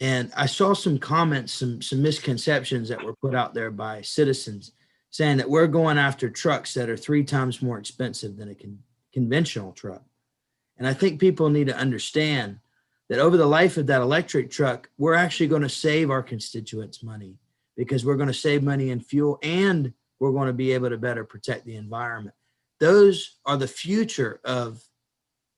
And I saw some comments, some misconceptions that were put out there by citizens saying that we're going after trucks that are 3 times more expensive than a conventional truck. And I think people need to understand that over the life of that electric truck, we're actually going to save our constituents money because we're going to save money in fuel and we're going to be able to better protect the environment. Those are the future of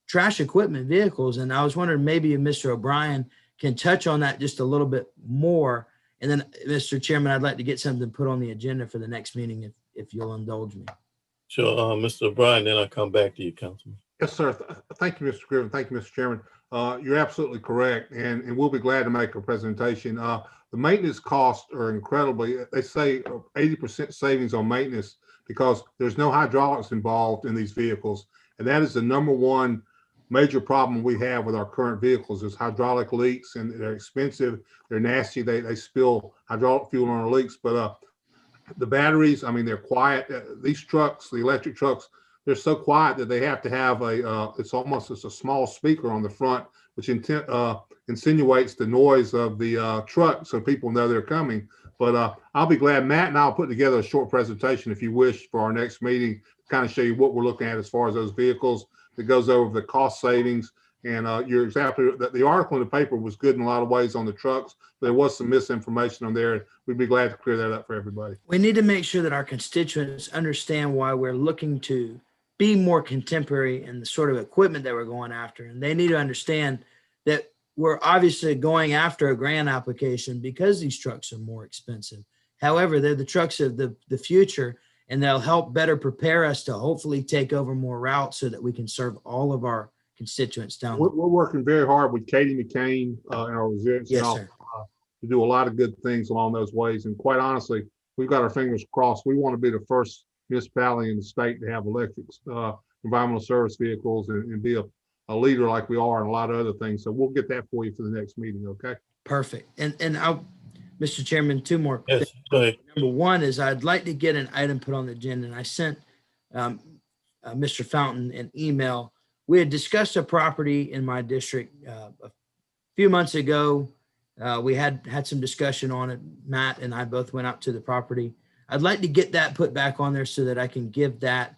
trash equipment vehicles. And I was wondering maybe if Mr. O'Brien can touch on that just a little bit more. And then, Mr. Chairman, I'd like to get something put on the agenda for the next meeting if you'll indulge me. Sure, Mr. O'Brien, then I'll come back to you, Councilman. Yes, sir. Thank you, Mr. Griffin. Thank you, Mr. Chairman. You're absolutely correct, and we'll be glad to make a presentation. The maintenance costs are incredibly, they say 80% savings on maintenance because there's no hydraulics involved in these vehicles. And that is the number one major problem we have with our current vehicles is hydraulic leaks, and they're expensive. They're nasty. They spill hydraulic fuel on our leaks, but the batteries, I mean, they're quiet. These trucks, the electric trucks, they're so quiet that they have to have it's almost a small speaker on the front, which insinuates the noise of the truck so people know they're coming. But I'll be glad. Matt and I'll put together a short presentation if you wish for our next meeting to kind of show you what we're looking at as far as those vehicles. That goes over the cost savings. And you're exactly that. The article in the paper was good in a lot of ways on the trucks. There was some misinformation on there. We'd be glad to clear that up for everybody. We need to make sure that our constituents understand why we're looking to be more contemporary in the sort of equipment that we're going after. And they need to understand that we're obviously going after a grant application because these trucks are more expensive. However, they're the trucks of the future, and they'll help better prepare us to hopefully take over more routes so that we can serve all of our constituents down. We're working very hard with Katie McCain and our resiliency office to do a lot of good things along those ways. And quite honestly, we've got our fingers crossed. We want to be the first municipality in the state to have electric environmental service vehicles and be a leader like we are in a lot of other things. So we'll get that for you for the next meeting. Okay. Perfect. And I'll, Mr. Chairman, 2 more. Yes, go ahead. Number one is I'd like to get an item put on the agenda, and I sent Mr. Fountain an email. We had discussed a property in my district a few months ago. We had some discussion on it. Matt and I both went out to the property. I'd like to get that put back on there so that I can give that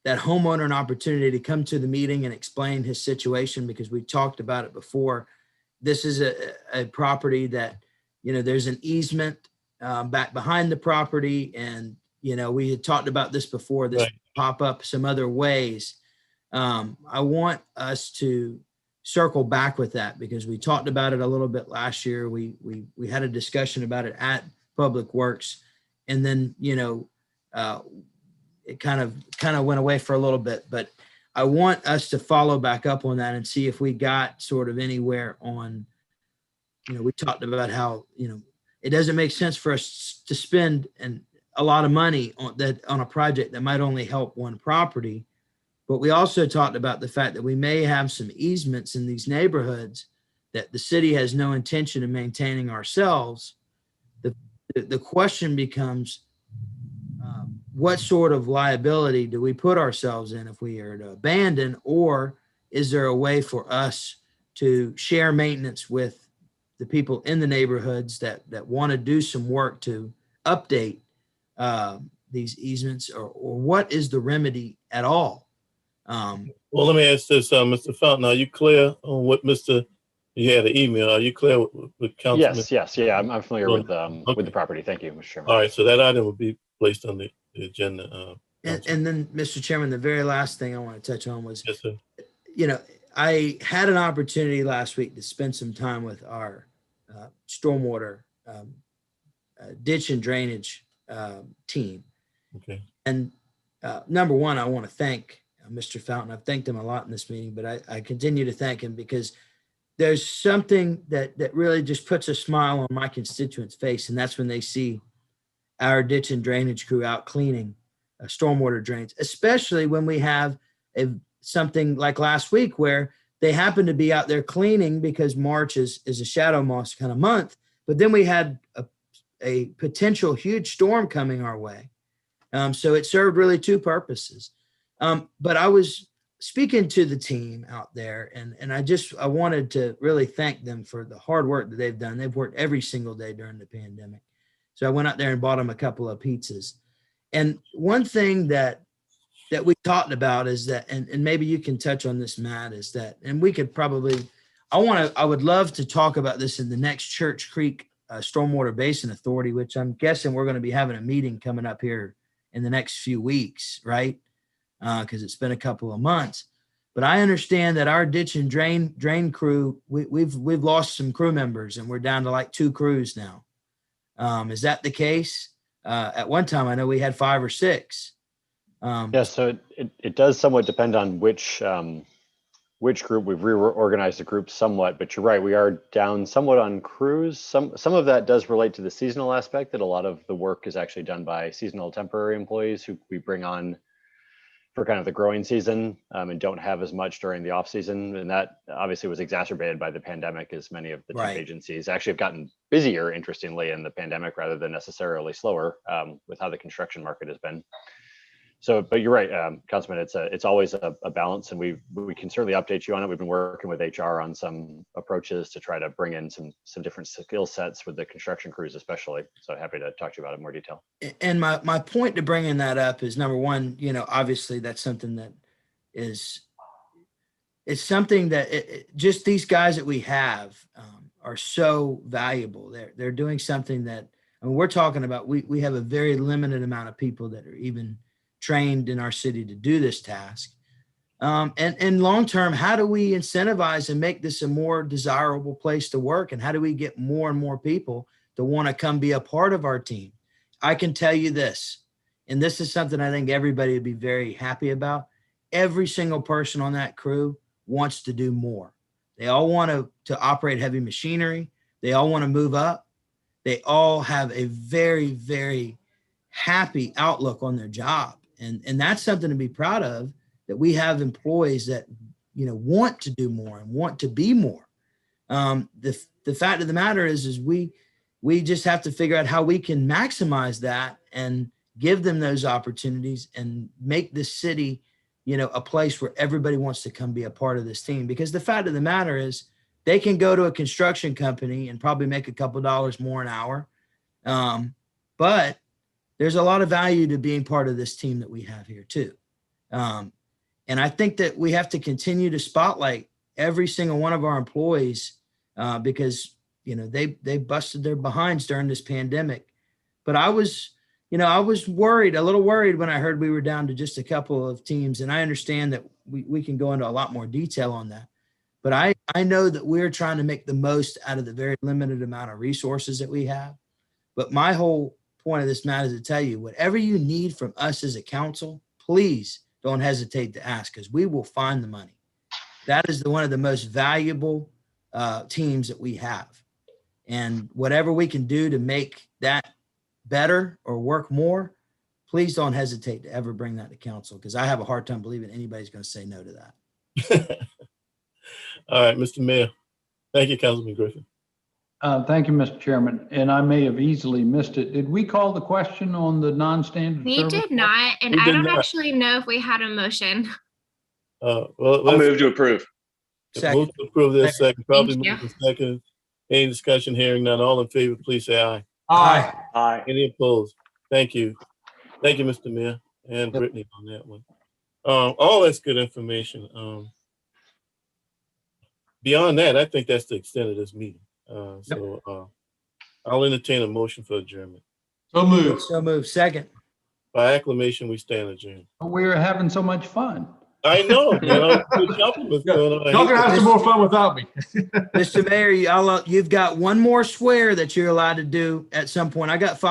homeowner an opportunity to come to the meeting and explain his situation, because we talked about it before. This is a property that, there's an easement back behind the property. And, we had talked about this before, this pop up some other ways. I want us to circle back with that because we talked about it a little bit last year. We had a discussion about it at Public Works. And then, it kind of went away for a little bit, but I want us to follow back up on that and see if we got sort of anywhere on, we talked about how, it doesn't make sense for us to spend a lot of money on a project that might only help one property. But we also talked about the fact that we may have some easements in these neighborhoods that the city has no intention of maintaining ourselves. The question becomes, what sort of liability do we put ourselves in if we are to abandon, or is there a way for us to share maintenance with the people in the neighborhoods that want to do some work to update these easements, or what is the remedy at all? Well, let me ask this, Mr. Fountain, are you clear on what you had an email, are you clear with Councilman? Yes, yeah, I'm familiar with the Okay. property. Thank you, Mr. Chairman. All right, so that item will be placed on the agenda. And then, Mr. Chairman, the very last thing I want to touch on was, Yes, sir. I had an opportunity last week to spend some time with our stormwater ditch and drainage team. Okay. And number one, I want to thank Mr. Fountain. I've thanked him a lot in this meeting, but I continue to thank him because there's something that really just puts a smile on my constituents' face, and that's when they see our ditch and drainage crew out cleaning stormwater drains, especially when we have something like last week where they happen to be out there cleaning because March is a shadow moss kind of month, but then we had a potential huge storm coming our way. So it served really two purposes. But I was speaking to the team out there, and I wanted to really thank them for the hard work that they've done. They've worked every single day during the pandemic. So I went out there and bought them a couple of pizzas. And one thing that we talked about is that, and maybe you can touch on this, Matt, is that, and we could probably, I would love to talk about this in the next Church Creek Stormwater Basin Authority, which I'm guessing we're going to be having a meeting coming up here in the next few weeks, right? Because it's been a couple of months. But I understand that our ditch and drain crew, we've lost some crew members, and we're down to like 2 crews now. Is that the case? At one time, I know we had 5 or 6. Yeah, so it does somewhat depend on which group. We've reorganized the group somewhat, but you're right, we are down somewhat on crews. Some of that does relate to the seasonal aspect, that a lot of the work is actually done by seasonal temporary employees who we bring on for kind of the growing season and don't have as much during the off season. And that obviously was exacerbated by the pandemic, as many of the temp agencies actually have gotten busier, interestingly, in the pandemic rather than necessarily slower with how the construction market has been. So, but you're right, Councilman, it's always a balance, and we can certainly update you on it. We've been working with HR on some approaches to try to bring in some different skill sets with the construction crews, especially. So happy to talk to you about it in more detail. And my point to bringing that up is, number one, obviously that's something that it's something that just these guys that we have are so valuable. They're doing something that, we're talking about, we have a very limited amount of people that are even trained in our city to do this task. And long-term, how do we incentivize and make this a more desirable place to work? And how do we get more and more people to want to come be a part of our team? I can tell you this, and this is something I think everybody would be very happy about. Every single person on that crew wants to do more. They all want to operate heavy machinery. They all want to move up. They all have a very, very happy outlook on their job. And that's something to be proud of, that we have employees that, want to do more and want to be more. The fact of the matter is we just have to figure out how we can maximize that and give them those opportunities and make this city, a place where everybody wants to come be a part of this team. Because the fact of the matter is, they can go to a construction company and probably make a couple dollars more an hour. But there's a lot of value to being part of this team that we have here too. And I think that we have to continue to spotlight every single one of our employees because, they busted their behinds during this pandemic. But I was worried, a little worried when I heard we were down to just a couple of teams. And I understand that we can go into a lot more detail on that. But I know that we're trying to make the most out of the very limited amount of resources that we have. But my whole point of this matter is to tell you, whatever you need from us as a council, please don't hesitate to ask, because we will find the money. That is one of the most valuable teams that we have. And whatever we can do to make that better or work more, please don't hesitate to ever bring that to council, because I have a hard time believing anybody's going to say no to that. All right, Mr. Mayor. Thank you, Councilman Griffin. Thank you, Mr. Chairman. And I may have easily missed it. Did we call the question on the non-standard We service? did not, and We I did don't not. actually know if we had a motion. Well, I'll let's move to approve. move to approve this second. Probably Thank move to second. Any discussion? Hearing none. All in favor, please say aye. Aye. Aye. Any opposed? Thank you. Thank you, Mr. Mayor, and Brittany on that one. All that's good information. Beyond that, I think that's the extent of this meeting. So I'll entertain a motion for adjournment. So moved. So move. Second. By acclamation, we stand adjourned. We were having so much fun. I know, man. The compliments going on. Y'all gonna have some more fun without me. Mr. Mayor, you've got one more swear that you're allowed to do at some point. I got 5